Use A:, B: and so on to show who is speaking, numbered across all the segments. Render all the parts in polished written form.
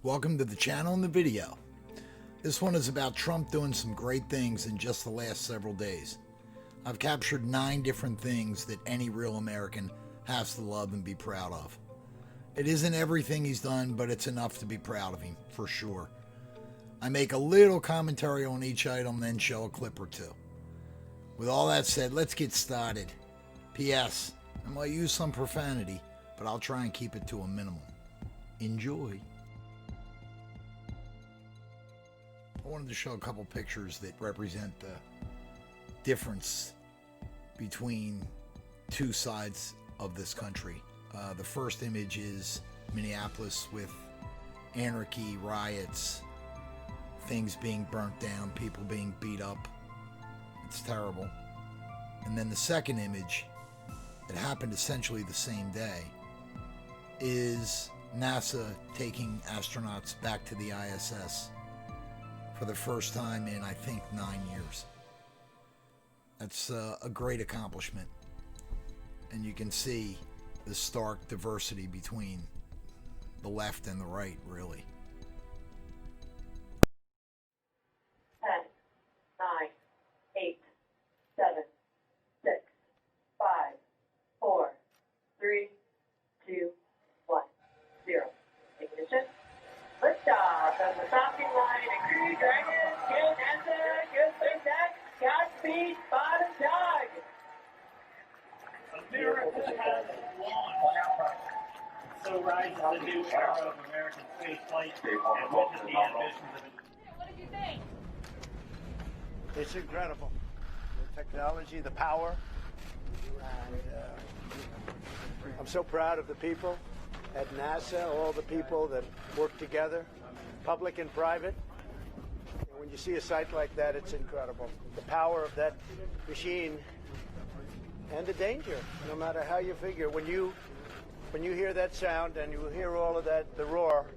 A: Welcome to the channel and the video. This one is about Trump doing some great things in just the last several days. I've captured 9 different things that any real American has to love and be proud of. It isn't everything he's done, but it's enough to be proud of him, for sure. I make a little commentary on each item, then show a clip or two. With all that said, let's get started. P.S. I might use some profanity, but I'll try and keep it to a minimum. Enjoy. I wanted to show a couple pictures that represent the difference between two sides of this country. The first image is Minneapolis with anarchy, riots, things being burnt down, people being beat up. It's terrible. And then the second image, that happened essentially the same day, is NASA taking astronauts back to the ISS for the first time in, I think, 9 years. That's a great accomplishment. And you can see the stark diversity between the left and the right, really.
B: 10, 9, 8, 7, 6, 5, 4, 3, 2, 1, 0. Ignition. Liftoff of the Falcon 9 and Crew Dragon. Good NASA, good SpaceX. Godspeed, Spot and Dog.
C: America has launched. So rises the new era of American spaceflight and witness the ambitions of it.
B: What did you think?
D: It's incredible. The technology, the power. And I'm so proud of the people at NASA, all the people that work together, public and private. And when you see a site like that, it's incredible. The power of that machine and the danger, no matter how you figure. When you hear that sound and you hear all of that, the roar,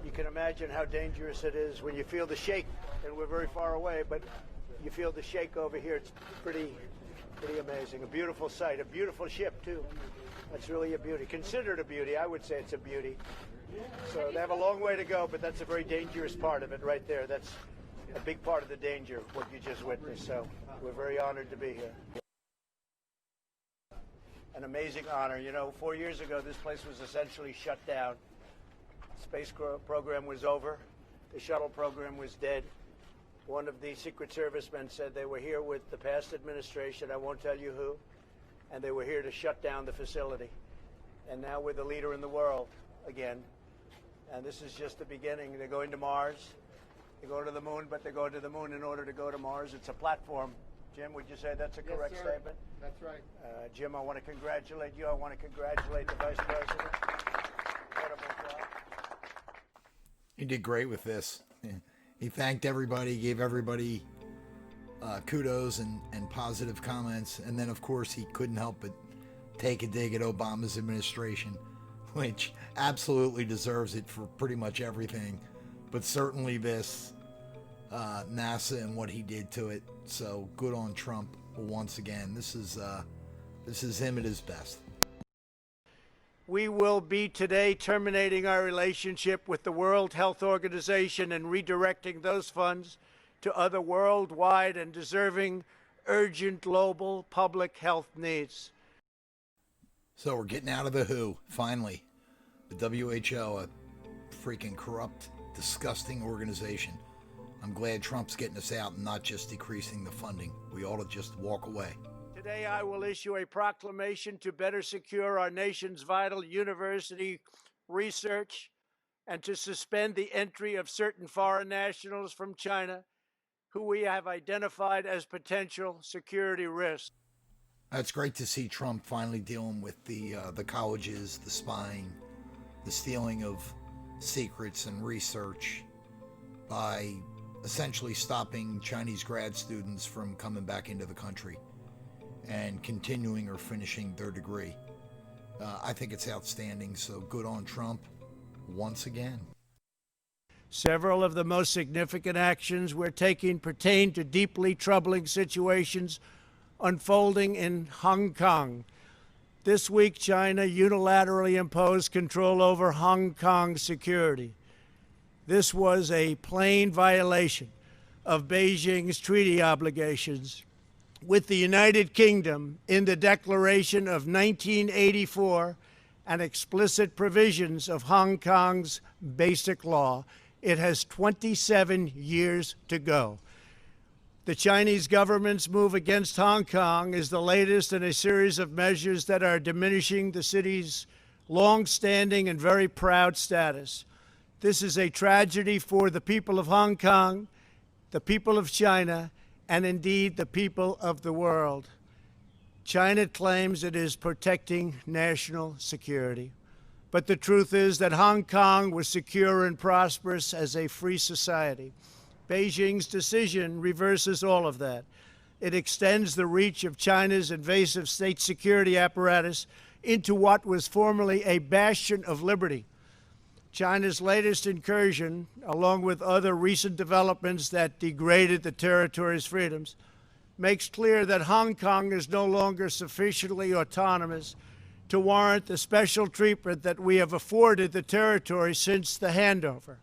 D: you can imagine how dangerous it is when you feel the shake. And we're very far away, but you feel the shake over here. It's pretty amazing. A beautiful sight, a beautiful ship too. That's really a beauty. Considered a beauty. I would say it's a beauty. So they have a long way to go, but that's a very dangerous part of it right there. That's a big part of the danger, what you just witnessed. So we're very honored to be here. An amazing honor. You know, 4 years ago, this place was essentially shut down. Space program was over. The shuttle program was dead. One of the Secret Service men said they were here with the past administration. I won't tell you who. And they were here to shut down the facility. And now we're the leader in the world again. And this is just the beginning. They're going to Mars. They go to the moon, but they go to the moon in order to go to Mars. It's a platform. Jim, would you say that's a correct statement?
E: That's right.
D: Jim, I want to congratulate you. I want to congratulate the Vice President. Incredible job.
A: He did great with this. He thanked everybody, gave everybody kudos and positive comments. And then, of course, he couldn't help but take a dig at Obama's administration, which absolutely deserves it for pretty much everything. But certainly this, NASA and what he did to it. So good on Trump once again. This is him at his best.
D: We will be today terminating our relationship with the World Health Organization and redirecting those funds to other worldwide and deserving urgent global public health needs.
A: So we're getting out of the WHO, finally. The WHO, a freaking corrupt, disgusting organization. I'm glad Trump's getting us out and not just decreasing the funding. We ought to just walk away.
D: Today I will issue a proclamation to better secure our nation's vital university research and to suspend the entry of certain foreign nationals from China who we have identified as potential security risks.
A: It's great to see Trump finally dealing with the colleges, the spying, the stealing of secrets and research by essentially stopping Chinese grad students from coming back into the country and continuing or finishing their degree. I think it's outstanding, so good on Trump once again.
D: Several of the most significant actions we're taking pertain to deeply troubling situations unfolding in Hong Kong. This week, China unilaterally imposed control over Hong Kong security. This was a plain violation of Beijing's treaty obligations with the United Kingdom in the Declaration of 1984 and explicit provisions of Hong Kong's Basic Law. It has 27 years to go. The Chinese government's move against Hong Kong is the latest in a series of measures that are diminishing the city's long-standing and very proud status. This is a tragedy for the people of Hong Kong, the people of China, and indeed the people of the world. China claims it is protecting national security. But the truth is that Hong Kong was secure and prosperous as a free society. Beijing's decision reverses all of that. It extends the reach of China's invasive state security apparatus into what was formerly a bastion of liberty. China's latest incursion, along with other recent developments that degraded the territory's freedoms, makes clear that Hong Kong is no longer sufficiently autonomous to warrant the special treatment that we have afforded the territory since the handover.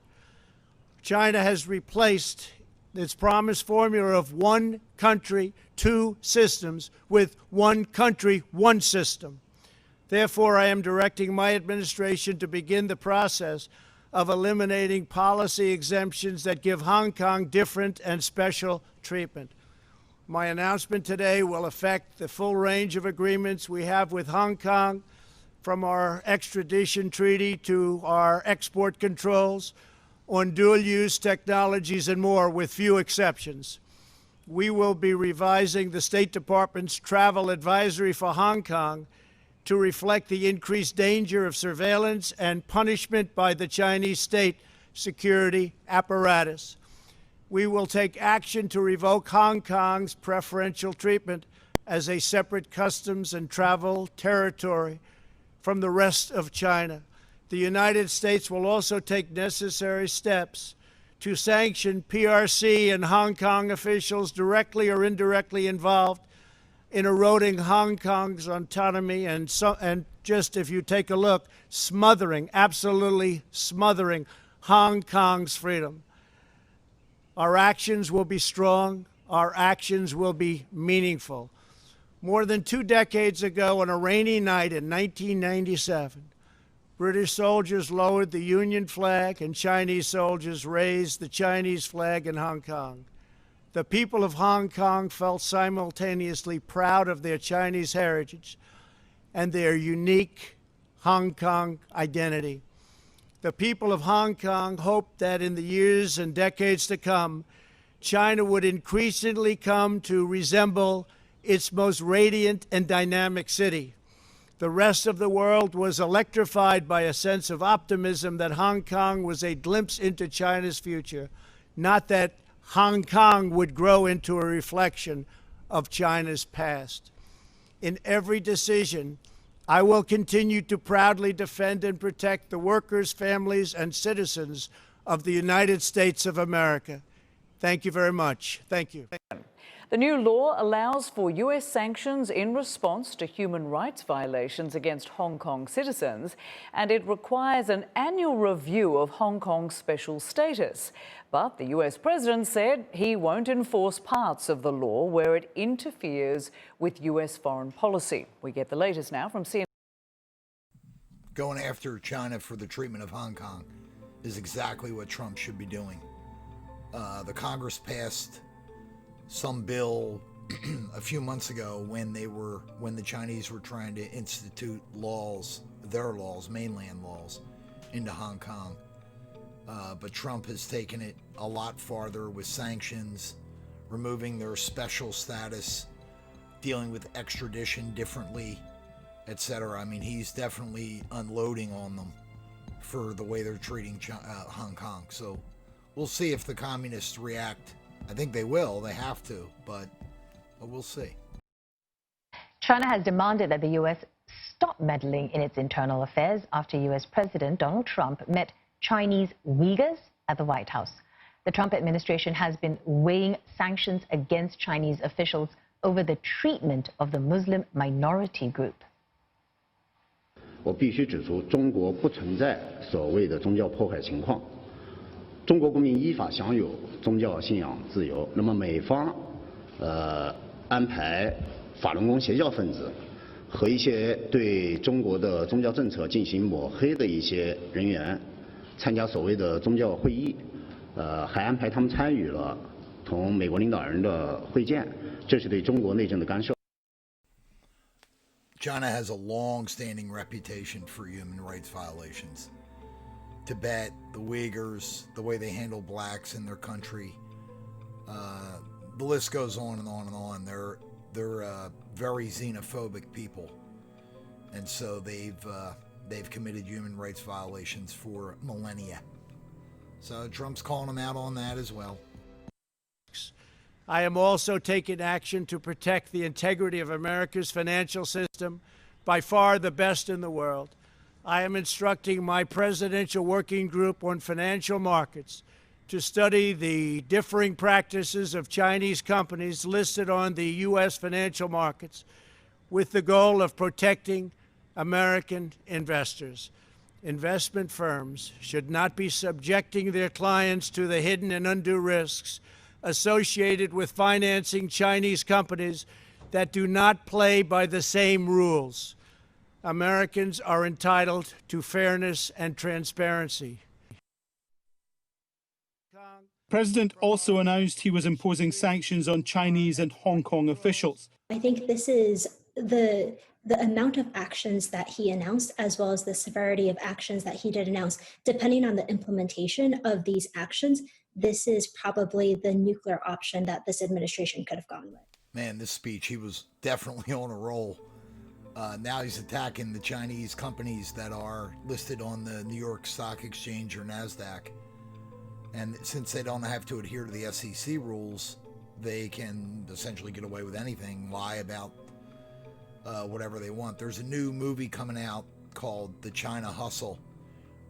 D: China has replaced its promised formula of one country, two systems with one country, one system. Therefore, I am directing my administration to begin the process of eliminating policy exemptions that give Hong Kong different and special treatment. My announcement today will affect the full range of agreements we have with Hong Kong, from our extradition treaty to our export controls on dual-use technologies and more, with few exceptions. We will be revising the State Department's travel advisory for Hong Kong to reflect the increased danger of surveillance and punishment by the Chinese state security apparatus. We will take action to revoke Hong Kong's preferential treatment as a separate customs and travel territory from the rest of China. The United States will also take necessary steps to sanction PRC and Hong Kong officials directly or indirectly involved in eroding Hong Kong's autonomy and just, if you take a look, absolutely smothering Hong Kong's freedom. Our actions will be strong. Our actions will be meaningful. More than 2 decades ago, on a rainy night in 1997, British soldiers lowered the Union flag and Chinese soldiers raised the Chinese flag in Hong Kong. The people of Hong Kong felt simultaneously proud of their Chinese heritage and their unique Hong Kong identity. The people of Hong Kong hoped that in the years and decades to come, China would increasingly come to resemble its most radiant and dynamic city. The rest of the world was electrified by a sense of optimism that Hong Kong was a glimpse into China's future, not that Hong Kong would grow into a reflection of China's past. In every decision, I will continue to proudly defend and protect the workers, families, and citizens of the United States of America. Thank you very much. Thank you.
E: The new law allows for U.S. sanctions in response to human rights violations against Hong Kong citizens, and it requires an annual review of Hong Kong's special status. But the U.S. president said he won't enforce parts of the law where it interferes with U.S. foreign policy. We get the latest now from CNN.
A: Going after China for the treatment of Hong Kong is exactly what Trump should be doing. The Congress passed some bill a few months ago when the Chinese were trying to institute their laws, mainland laws, into Hong Kong. But Trump has taken it a lot farther with sanctions, removing their special status, dealing with extradition differently, etc. I mean, he's definitely unloading on them for the way they're treating Hong Kong. So we'll see if the communists react. I think they will. They have to, but we'll see.
F: China has demanded that the U.S. stop meddling in its internal affairs after U.S. President Donald Trump met Chinese Uyghurs at the White House. The Trump administration has been weighing sanctions against Chinese officials over the treatment of the Muslim minority group.
G: 我必须指出，中国不存在所谓的宗教迫害情况。中国公民依法享有宗教信仰自由。那么美方安排法轮功邪教分子和一些对中国的宗教政策进行抹黑的一些人员参加所谓的宗教会议，还安排他们参与了同美国领导人的会见，这是对中国内政的干涉。
A: China has a long-standing reputation for human rights violations. Tibet, the Uyghurs, the way they handle blacks in their country, the list goes on and on and on. They're very xenophobic people, and so they've committed human rights violations for millennia. So Trump's calling them out on that as well.
D: I am also taking action to protect the integrity of America's financial system, by far the best in the world. I am instructing my presidential working group on financial markets to study the differing practices of Chinese companies listed on the U.S. financial markets with the goal of protecting American investors. Investment firms should not be subjecting their clients to the hidden and undue risks associated with financing Chinese companies that do not play by the same rules. Americans are entitled to fairness and transparency.
H: The president also announced he was imposing sanctions on Chinese and Hong Kong officials.
I: I think this is the amount of actions that he announced, as well as the severity of actions that he did announce, depending on the implementation of these actions. This is probably the nuclear option that this administration could have gone with.
A: Man, this speech, he was definitely on a roll. Now he's attacking the Chinese companies that are listed on the New York Stock Exchange or NASDAQ. And since they don't have to adhere to the SEC rules, they can essentially get away with anything, lie about whatever they want. There's a new movie coming out called The China Hustle,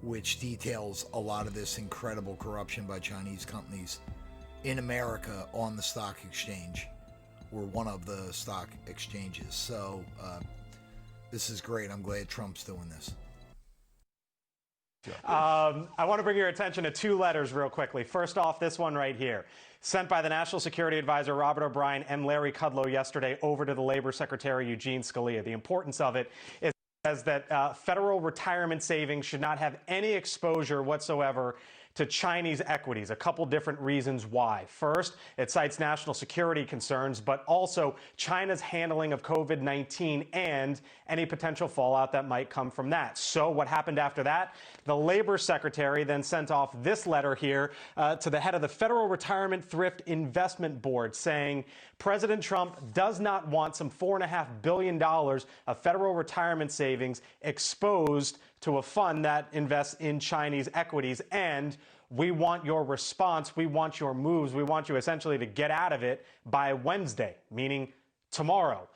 A: which details a lot of this incredible corruption by Chinese companies in America on the stock exchange, or one of the stock exchanges. So this is great. I'm glad Trump's doing this.
J: I want to bring your attention to two letters real quickly. First off, this one right here, sent by the National Security Advisor Robert O'Brien and Larry Kudlow yesterday over to the Labor Secretary Eugene Scalia. The importance of it is that federal retirement savings should not have any exposure whatsoever to Chinese equities. A couple different reasons why. First, it cites national security concerns, but also China's handling of COVID-19 and any potential fallout that might come from that. So what happened after that? The Labor Secretary then sent off this letter here to the head of the Federal Retirement Thrift Investment Board, saying President Trump does not want some $4.5 billion of federal retirement savings exposed to a fund that invests in Chinese equities, and we want your response, we want your moves, we want you essentially to get out of it by Wednesday, meaning tomorrow.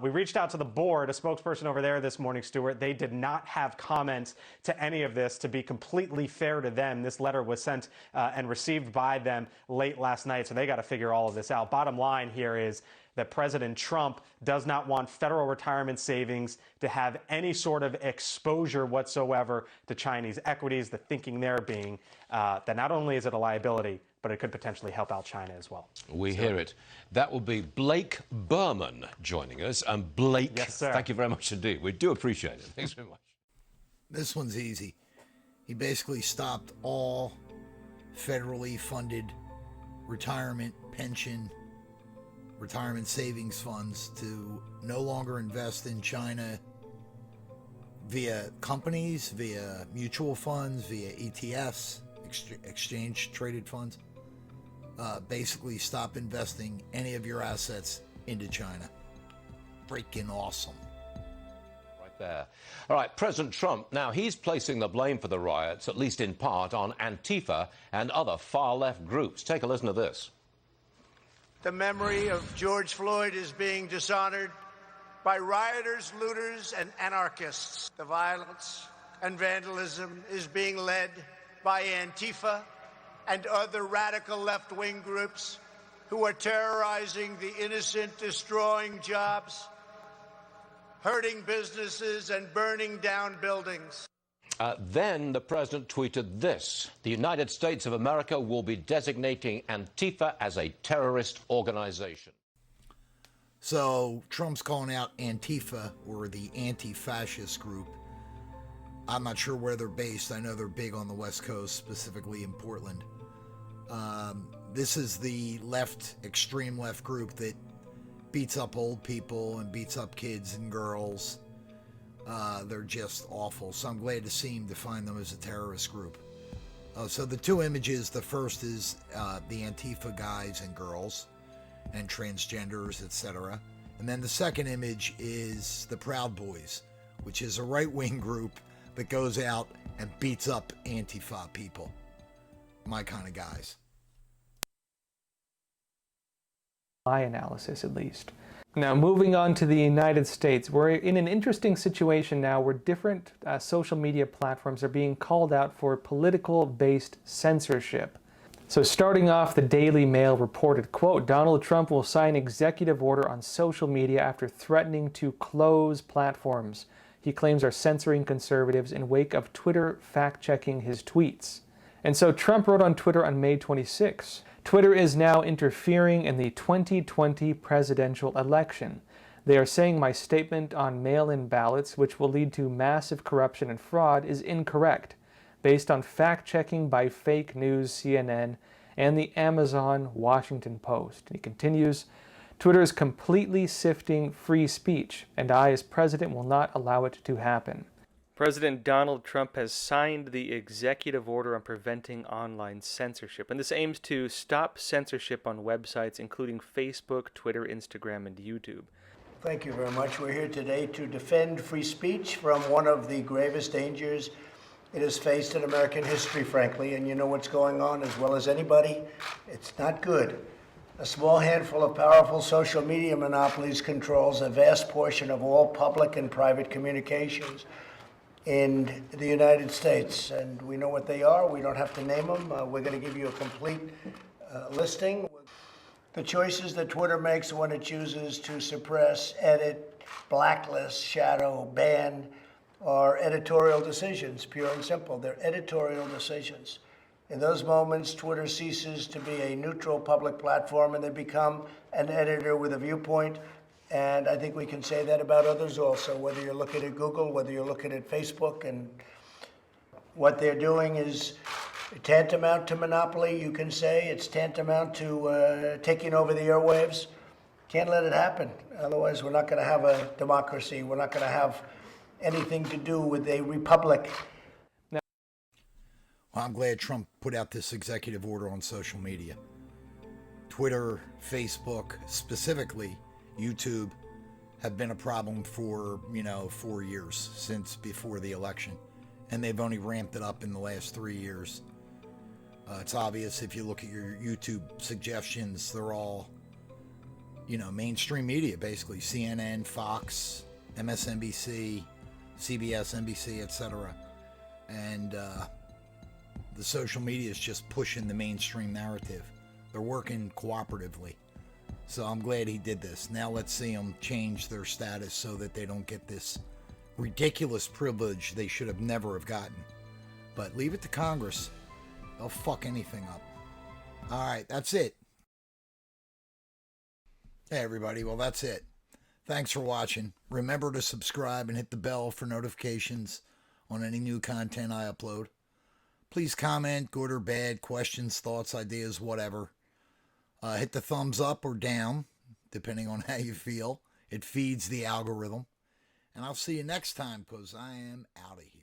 J: We reached out to the board, a spokesperson over there this morning, Stuart. They did not have comments to any of this. To be completely fair to them, this letter was sent and received by them late last night, so they got to figure all of this out. Bottom line here is that President Trump does not want federal retirement savings to have any sort of exposure whatsoever to Chinese equities. The thinking there being that not only is it a liability, but it could potentially help out China as well.
K: We hear it. That will be Blake Berman joining us. And Blake,
J: yes, sir.
K: Thank you very much indeed. We do appreciate it. Thanks very much.
A: This one's easy. He basically stopped all federally funded retirement, pension, retirement savings funds to no longer invest in China via companies, via mutual funds, via ETFs, exchange traded funds. Basically stop investing any of your assets into China. Freaking awesome.
K: Right there. All right, President Trump, now he's placing the blame for the riots, at least in part, on Antifa and other far-left groups. Take a listen to this.
D: The memory of George Floyd is being dishonored by rioters, looters, and anarchists. The violence and vandalism is being led by Antifa and other radical left-wing groups who are terrorizing the innocent, destroying jobs, hurting businesses, and burning down buildings.
K: Then the president tweeted this: the United States of America will be designating Antifa as a terrorist organization.
A: So Trump's calling out Antifa, or the anti-fascist group. I'm not sure where they're based. I know they're big on the West Coast, specifically in Portland. This is the left, extreme left group that beats up old people and beats up kids and girls. They're just awful. So I'm glad to see him define them as a terrorist group. So the two images, the first is the Antifa guys and girls and transgenders, etc. And then the second image is the Proud Boys, which is a right-wing group that goes out and beats up Antifa people. My kind of guys.
L: My analysis, at least. Now, moving on to the United States, we're in an interesting situation now where different social media platforms are being called out for political-based censorship. So starting off, the Daily Mail reported, quote, Donald Trump will sign executive order on social media after threatening to close platforms he claims are censoring conservatives in wake of Twitter fact-checking his tweets. And so Trump wrote on Twitter on May 26, Twitter is now interfering in the 2020 presidential election. They are saying my statement on mail-in ballots, which will lead to massive corruption and fraud, is incorrect, based on fact-checking by fake news CNN and the Amazon Washington Post. He continues, Twitter is completely sifting free speech, and I, as president, will not allow it to happen. President Donald Trump has signed the executive order on preventing online censorship, and this aims to stop censorship on websites including Facebook, Twitter, Instagram, and YouTube.
D: Thank you very much. We're here today to defend free speech from one of the gravest dangers it has faced in American history, frankly, and you know what's going on as well as anybody. It's not good. A small handful of powerful social media monopolies controls a vast portion of all public and private communications in the United States, and we know what they are. We don't have to name them. We're going to give you a complete listing. The choices that Twitter makes when it chooses to suppress, edit, blacklist, shadow, ban are editorial decisions, pure and simple. They're editorial decisions. In those moments, Twitter ceases to be a neutral public platform and they become an editor with a viewpoint. And I think we can say that about others also, whether you're looking at Google, whether you're looking at Facebook, and what they're doing is tantamount to monopoly, you can say. It's tantamount to taking over the airwaves. Can't let it happen. Otherwise, we're not going to have a democracy. We're not going to have anything to do with a republic.
A: Well, I'm glad Trump put out this executive order on social media. Twitter, Facebook, specifically YouTube, have been a problem for, 4 years, since before the election. And they've only ramped it up in the last 3 years. It's obvious if you look at your YouTube suggestions, they're all, mainstream media, basically. CNN, Fox, MSNBC, CBS, NBC, etc. And the social media is just pushing the mainstream narrative. They're working cooperatively. So I'm glad he did this. Now let's see them change their status so that they don't get this ridiculous privilege they should have never have gotten. But leave it to Congress. They'll fuck anything up. All right, that's it. Hey, everybody. Well, that's it. Thanks for watching. Remember to subscribe and hit the bell for notifications on any new content I upload. Please comment, good or bad, questions, thoughts, ideas, whatever. Hit the thumbs up or down, depending on how you feel. It feeds the algorithm. And I'll see you next time, because I am out of here.